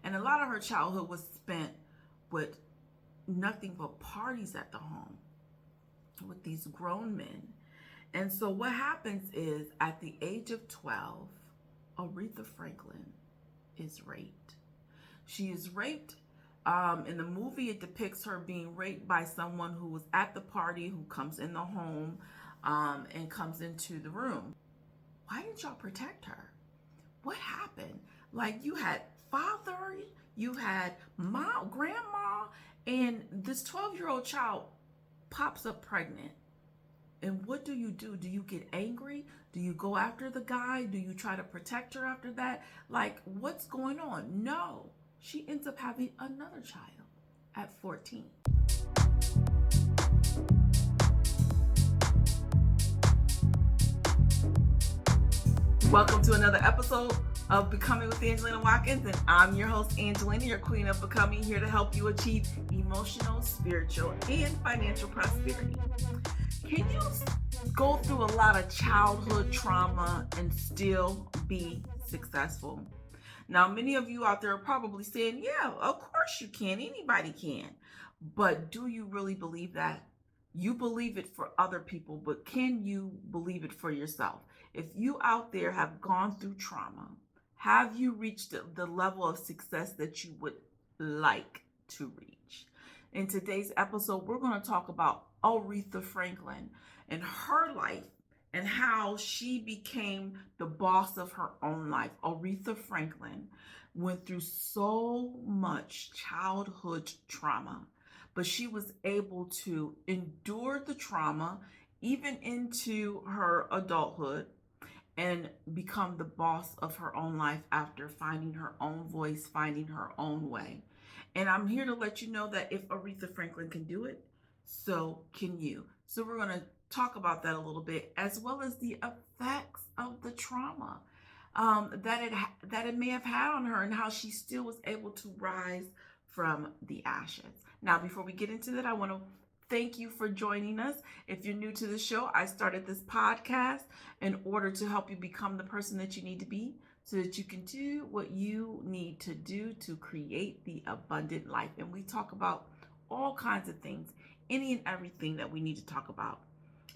And a lot of her childhood was spent with nothing but parties at the home with these grown men. And so what happens is at the age of 12, Aretha Franklin is raped. She is raped. In the movie, it depicts her being raped by someone who was at the party, who comes in the home and comes into the room. Why didn't y'all protect her? What happened? Like, you had father, you had mom, grandma, and this 12-year-old child pops up pregnant. And what do? Do you get angry? Do you go after the guy? Do you try to protect her after that? Like, what's going on? No. She ends up having another child at 14. Welcome to another episode of Becoming with Angelina Watkins, and I'm your host, Angelina, your queen of becoming, here to help you achieve emotional, spiritual, and financial prosperity. Can you go through a lot of childhood trauma and still be successful? Now, many of you out there are probably saying, yeah, of course you can. Anybody can. But do you really believe that? You believe it for other people, but can you believe it for yourself? If you out there have gone through trauma, have you reached the level of success that you would like to reach? In today's episode, we're going to talk about Aretha Franklin and her life and how she became the boss of her own life. Aretha Franklin went through so much childhood trauma, but she was able to endure the trauma even into her adulthood and become the boss of her own life after finding her own voice, finding her own way. And I'm here to let you know that if Aretha Franklin can do it, so can you. So we're going to talk about that a little bit, as well as the effects of the trauma that it may have had on her and how she still was able to rise from the ashes. Now, before we get into that, I want to thank you for joining us. If you're new to the show, I started this podcast in order to help you become the person that you need to be, so that you can do what you need to do to create the abundant life. And we talk about all kinds of things, any and everything that we need to talk about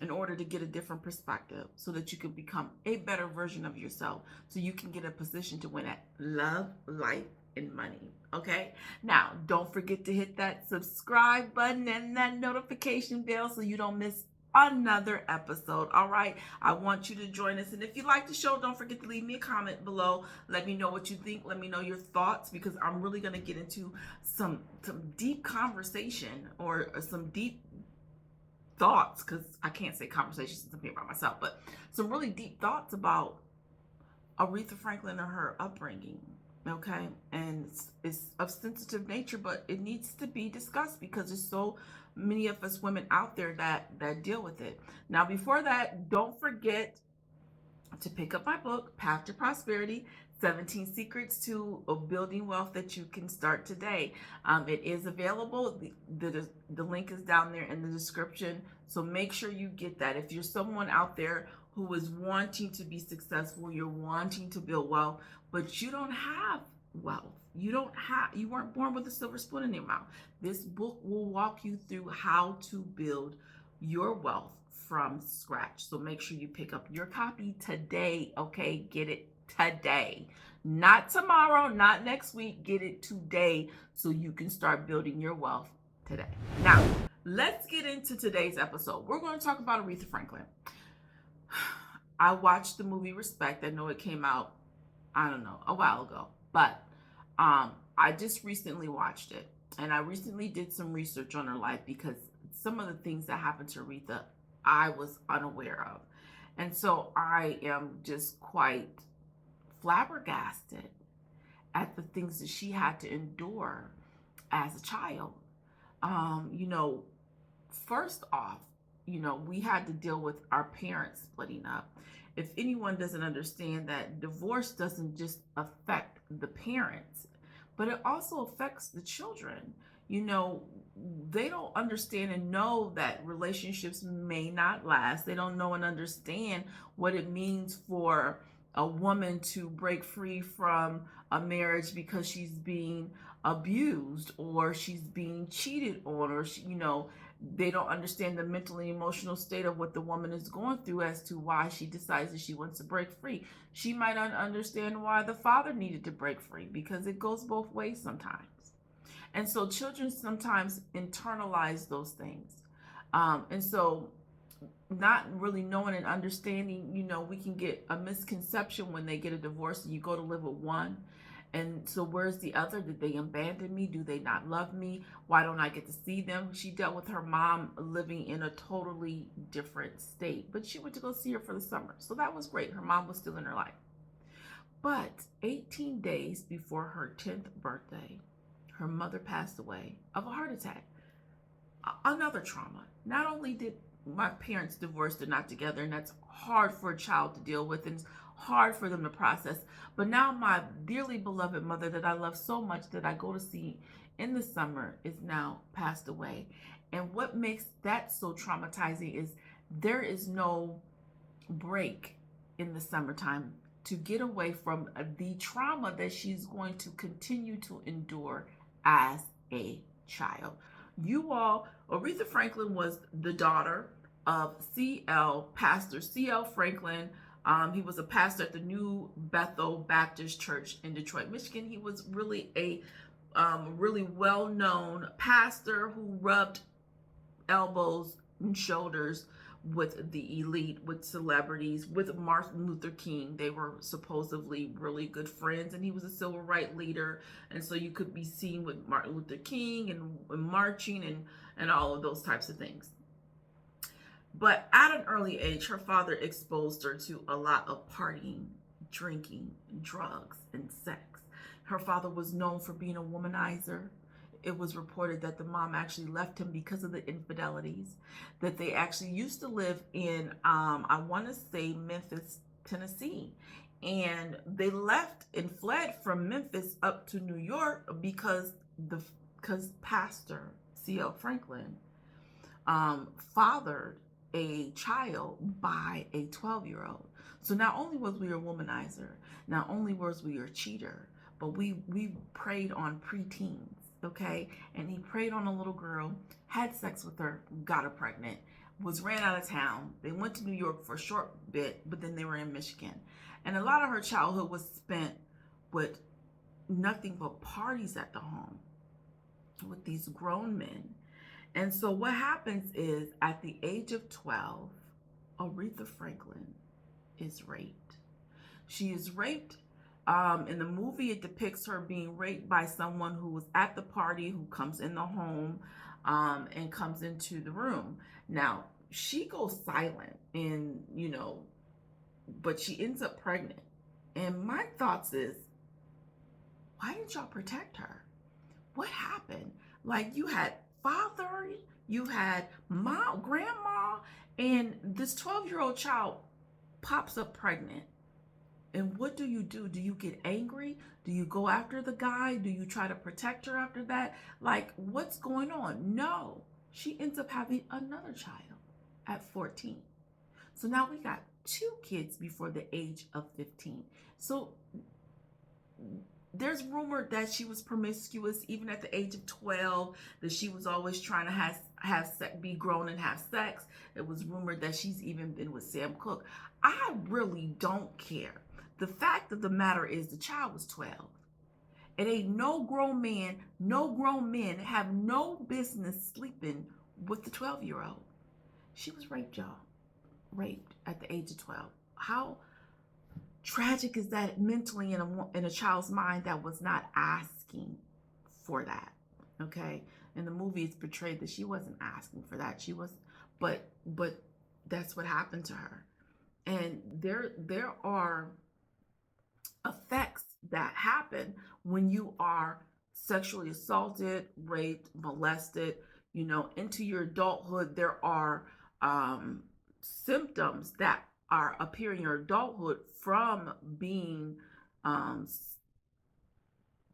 in order to get a different perspective, so that you can become a better version of yourself, so you can get a position to win at love, life, and money. Okay? Now, don't forget to hit that subscribe button and that notification bell so you don't miss another episode. All right? I want you to join us. And if you like the show, don't forget to leave me a comment below. Let me know what you think. Let me know your thoughts, because I'm really going to get into some deep conversation, or some deep thoughts, because I can't say conversation since I'm here by myself, but some really deep thoughts about Aretha Franklin and her upbringing. Okay, and it's of sensitive nature, but it needs to be discussed because there's so many of us women out there that deal with it. Now, before that, don't forget to pick up my book, Path to Prosperity, 17 Secrets to Building Wealth that you can start today. It is available. The link is down there in the description. So make sure you get that. If you're someone out there who is wanting to be successful, you're wanting to build wealth, but you don't have wealth. You weren't born with a silver spoon in your mouth. This book will walk you through how to build your wealth from scratch. So make sure you pick up your copy today, okay? Get it today. Not tomorrow, not next week. Get it today so you can start building your wealth today. Now, let's get into today's episode. We're going to talk about Aretha Franklin. I watched the movie Respect. I know it came out, I don't know, a while ago, but I just recently watched it, and I recently did some research on her life, because some of the things that happened to Aretha I was unaware of. And so I am just quite flabbergasted at the things that she had to endure as a child. First off, we had to deal with our parents splitting up. If anyone doesn't understand that divorce doesn't just affect the parents, but it also affects the children. They don't understand and know that relationships may not last. They don't know and understand what it means for a woman to break free from a marriage because she's being abused or she's being cheated on, or they don't understand the mental and emotional state of what the woman is going through as to why she decides that she wants to break free. She might not understand why the father needed to break free, because it goes both ways sometimes. And so children sometimes internalize those things. And so not really knowing and understanding, we can get a misconception when they get a divorce and you go to live with one. And so where's the other? Did they abandon me? Do they not love me? Why don't I get to see them? She dealt with her mom living in a totally different state, but she went to go see her for the summer. So that was great. Her mom was still in her life. But 18 days before her 10th birthday, her mother passed away of a heart attack. Another trauma. Not only did my parents divorce, they're not together, and that's hard for a child to deal with, and it's hard for them to process. But now my dearly beloved mother that I love so much, that I go to see in the summer, is now passed away. And what makes that so traumatizing is there is no break in the summertime to get away from the trauma that she's going to continue to endure as a child. Aretha Franklin was the daughter of Pastor C.L. Franklin. He was a pastor at the New Bethel Baptist Church in Detroit, Michigan. He was really a really well-known pastor who rubbed elbows and shoulders with the elite, with celebrities, with Martin Luther King. They were supposedly really good friends, and he was a civil rights leader, and so you could be seen with Martin Luther King and marching and all of those types of things. But at an early age, her father exposed her to a lot of partying, drinking, drugs, and sex. Her father was known for being a womanizer. It was reported that the mom actually left him because of the infidelities, that they actually used to live in, I want to say Memphis, Tennessee. And they left and fled from Memphis up to New York because Pastor C.L. Franklin fathered a child by a 12-year-old. So not only was we a womanizer, not only was we a cheater, but we preyed on preteens. Okay, and he preyed on a little girl, had sex with her, got her pregnant, was ran out of town. They went to New York for a short bit, but then they were in Michigan. And a lot of her childhood was spent with nothing but parties at the home with these grown men. And so what happens is, at the age of 12, Aretha Franklin is raped. She is raped. In the movie, it depicts her being raped by someone who was at the party, who comes in the home and comes into the room. Now, she goes silent, and but she ends up pregnant. And my thoughts is, why didn't y'all protect her? What happened? Like, you had father, you had mom, grandma, and this 12-year-old child pops up pregnant. And what do? Do you get angry? Do you go after the guy? Do you try to protect her after that? Like, what's going on? No, she ends up having another child at 14. So now we got 2 kids before the age of 15. So there's rumor that she was promiscuous even at the age of 12, that she was always trying to be grown and have sex. It was rumored that she's even been with Sam Cooke. I really don't care. The fact of the matter is, the child was 12. It ain't no grown men have no business sleeping with the 12-year-old. She was raped, y'all. Raped at the age of 12. How tragic is that mentally in a child's mind that was not asking for that? Okay? In the movie, it's portrayed that she wasn't asking for that. She was, but that's what happened to her. And there are effects that happen when you are sexually assaulted, raped, molested, into your adulthood. There are symptoms that are appearing in your adulthood from being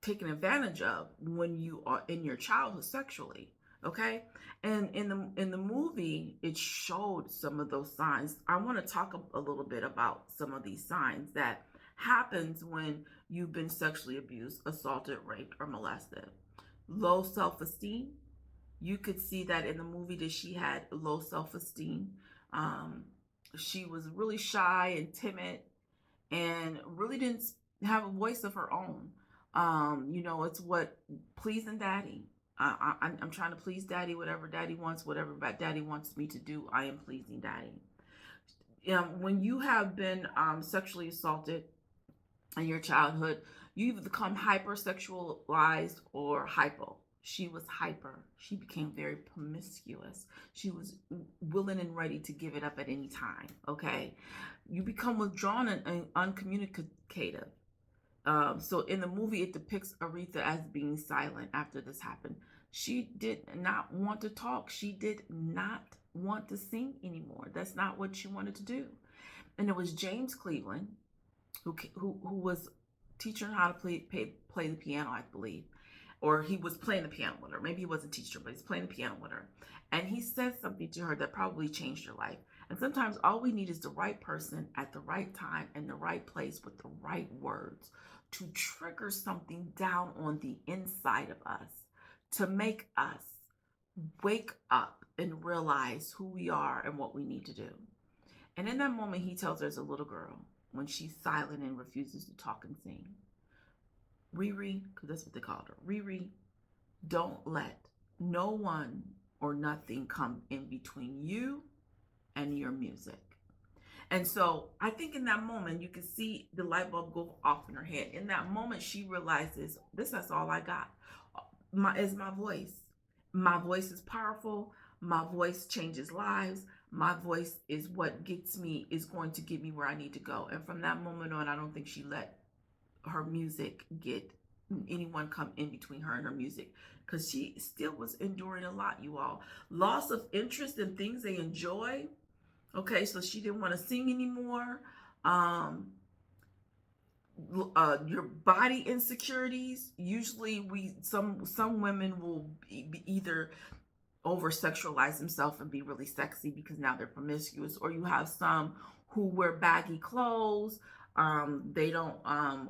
taken advantage of when you are in your childhood sexually. Okay, and in the movie, it showed some of those signs. I want to talk a little bit about some of these signs that happens when you've been sexually abused, assaulted, raped, or molested. Low self-esteem. You could see that in the movie that she had low self-esteem. Um, she was really shy and timid and really didn't have a voice of her own. It's what pleasing daddy. I'm trying to please daddy, whatever daddy wants, whatever daddy wants me to do, I am pleasing daddy. When you have been sexually assaulted in your childhood, you either become hypersexualized or hypo. She was hyper. She became very promiscuous. She was willing and ready to give it up at any time. Okay. You become withdrawn and uncommunicative. So in the movie, it depicts Aretha as being silent after this happened. She did not want to talk. She did not want to sing anymore. That's not what she wanted to do. And it was James Cleveland who was teaching her how to play the piano, I believe, or he was playing the piano with her. Maybe he wasn't teaching her, but he's playing the piano with her. And he said something to her that probably changed her life. And sometimes all we need is the right person at the right time and the right place with the right words to trigger something down on the inside of us, to make us wake up and realize who we are and what we need to do. And in that moment, he tells her as a little girl, when she's silent and refuses to talk and sing, Riri, because that's what they called her, Riri, don't let no one or nothing come in between you and your music. And so I think in that moment, you can see the light bulb go off in her head. In that moment, she realizes, that's all I got. Is my voice. My voice is powerful. My voice changes lives. My voice is what is going to get me where I need to go. And from that moment on, I don't think she let her music get anyone come in between her and her music, because she still was enduring a lot, you all. Loss of interest in things they enjoy. Okay, so she didn't want to sing anymore. Your body insecurities. Usually some women will be either over sexualize themselves and be really sexy because now they're promiscuous, or you have some who wear baggy clothes. They don't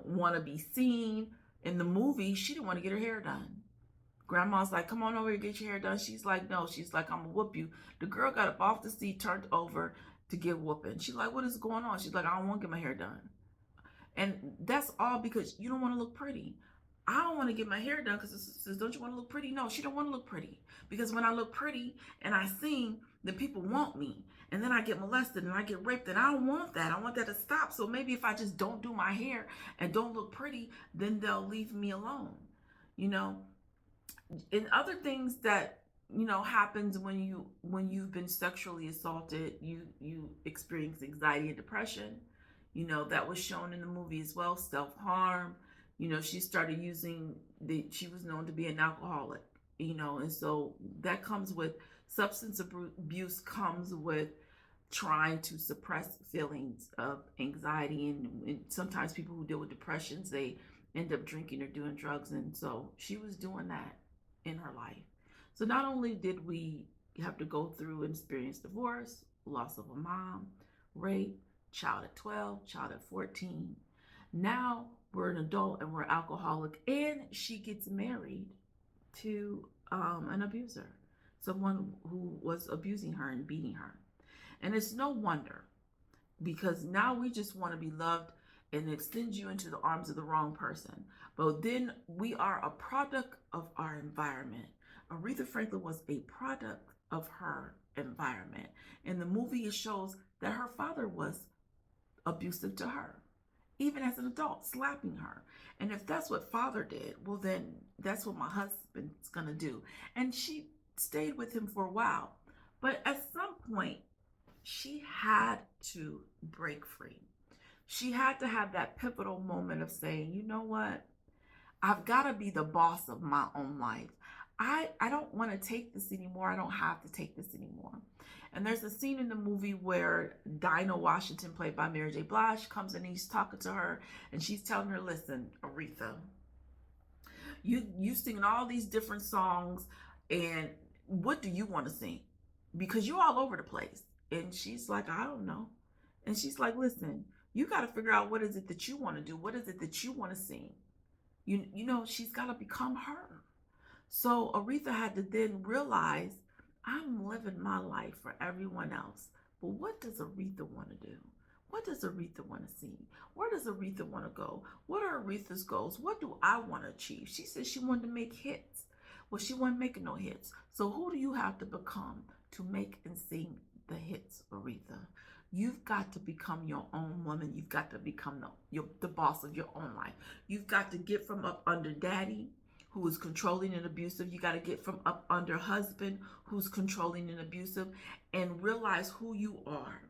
want to be seen. In the movie, she didn't want to get her hair done. Grandma's like, come on over here, get your hair done. She's like, no. She's like, I'm gonna whoop you. The girl got up off the seat, turned over to get whooping. She's like, what is going on? She's like, I don't want to get my hair done. And that's all because you don't want to look pretty. I don't want to get my hair done because it says, don't you want to look pretty? No, she don't want to look pretty. Because when I look pretty and I sing, then people want me. And then I get molested and I get raped, and I don't want that. I want that to stop. So maybe if I just don't do my hair and don't look pretty, then they'll leave me alone. And other things that happens when you've been sexually assaulted, you experience anxiety and depression. That was shown in the movie as well. Self-harm. She started she was known to be an alcoholic, and so that comes with substance abuse, comes with trying to suppress feelings of anxiety. And sometimes people who deal with depressions, they end up drinking or doing drugs. And so she was doing that in her life. So not only did we have to go through and experience divorce, loss of a mom, rape, child at 12, child at 14. Now we're an adult and we're alcoholic, and she gets married to an abuser, someone who was abusing her and beating her. And it's no wonder, because now we just want to be loved and extend you into the arms of the wrong person. But then we are a product of our environment. Aretha Franklin was a product of her environment. In the movie, it shows that her father was abusive to her, even as an adult, slapping her. And if that's what father did, well, then that's what my husband's gonna do. And she stayed with him for a while. But at some point, she had to break free. She had to have that pivotal moment of saying, you know what? I've got to be the boss of my own life. I don't want to take this anymore. I don't have to take this anymore. And there's a scene in the movie where Dinah Washington, played by Mary J. Blige, comes in and he's talking to her, and she's telling her, listen, Aretha, you singing all these different songs, and what do you want to sing? Because you're all over the place. And she's like, I don't know. And she's like, listen, You got to figure out what is it that you want to do. What is it that you want to sing? You know, she's got to become her. So Aretha had to then realize, I'm living my life for everyone else. But what does Aretha want to do? What does Aretha want to see? Where does Aretha want to go? What are Aretha's goals? What do I want to achieve? She said she wanted to make hits. Well, she wasn't making no hits. So who do you have to become to make and sing the hits, Aretha? You've got to become your own woman. You've got to become the boss of your own life. You've got to get from up under daddy, who is controlling and abusive. You got to get from up under husband, who's controlling and abusive, and realize who you are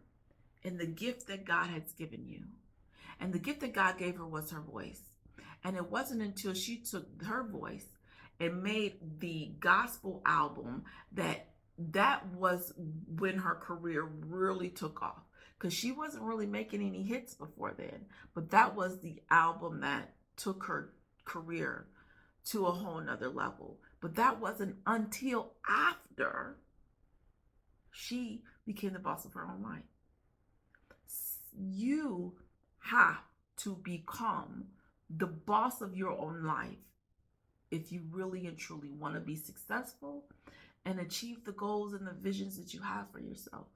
and the gift that God has given you. And the gift that God gave her was her voice. And it wasn't until she took her voice and made the gospel album that was when her career really took off. Because she wasn't really making any hits before then. But that was the album that took her career to a whole nother level. But that wasn't until after she became the boss of her own life. You have to become the boss of your own life if you really and truly want to be successful and achieve the goals and the visions that you have for yourself.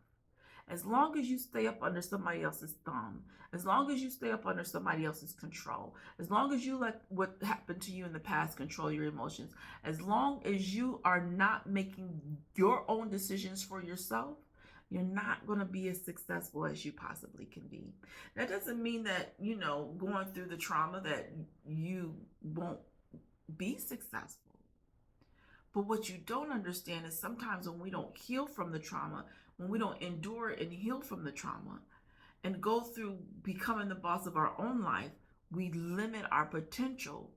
As long as you stay up under somebody else's thumb, as long as you stay up under somebody else's control, as long as you let what happened to you in the past control your emotions, as long as you are not making your own decisions for yourself, you're not going to be as successful as you possibly can be. That doesn't mean that, going through the trauma that you won't be successful. But what you don't understand is sometimes when we don't heal from the trauma, when we don't endure and heal from the trauma and go through becoming the boss of our own life, we limit our potential.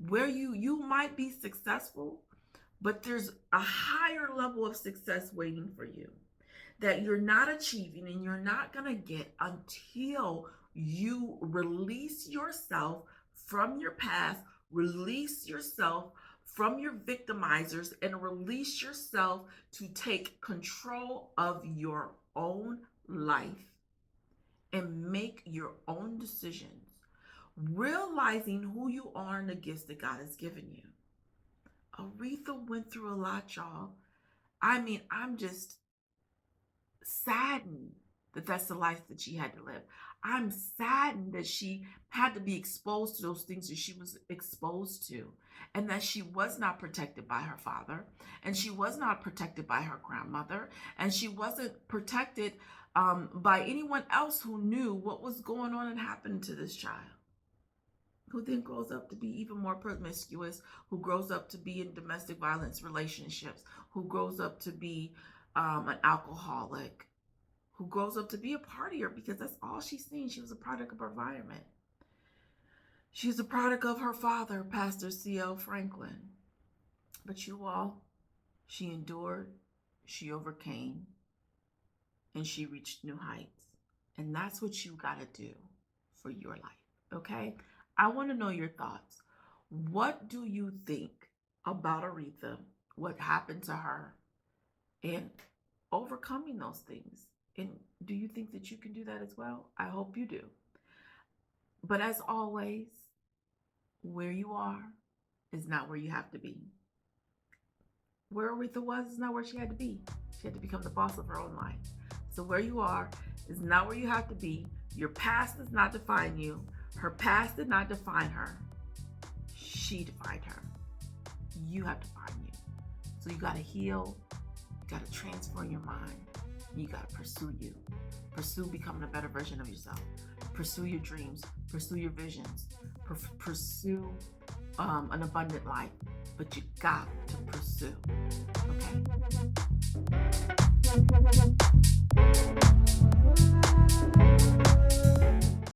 Where you might be successful, but there's a higher level of success waiting for you that you're not achieving and you're not going to get until you release yourself from your past, release yourself from your victimizers, and release yourself to take control of your own life and make your own decisions, realizing who you are and the gifts that God has given you. Aretha went through a lot, y'all. I mean, I'm just saddened that that's the life that she had to live. I'm saddened that she had to be exposed to those things that she was exposed to, and that she was not protected by her father, and she was not protected by her grandmother, and she wasn't protected by anyone else who knew what was going on and happening to this child, who then grows up to be even more promiscuous, who grows up to be in domestic violence relationships, who grows up to be an alcoholic, who grows up to be a partier because that's all she's seen. She was a product of her environment. She's a product of her father, Pastor C.L. Franklin. But you all, she endured, she overcame, and she reached new heights. And that's what you got to do for your life, okay? I want to know your thoughts. What do you think about Aretha, what happened to her, and overcoming those things? And do you think that you can do that as well? I hope you do. But as always, where you are is not where you have to be. Where Aretha was is not where she had to be. She had to become the boss of her own life. So where you are is not where you have to be. Your past does not define you. Her past did not define her. She defined her. You have to find you. So you got to heal. You got to transform your mind. You got to pursue you. Pursue becoming a better version of yourself. Pursue your dreams. Pursue your visions. Pursue an abundant life. But you got to pursue. Okay?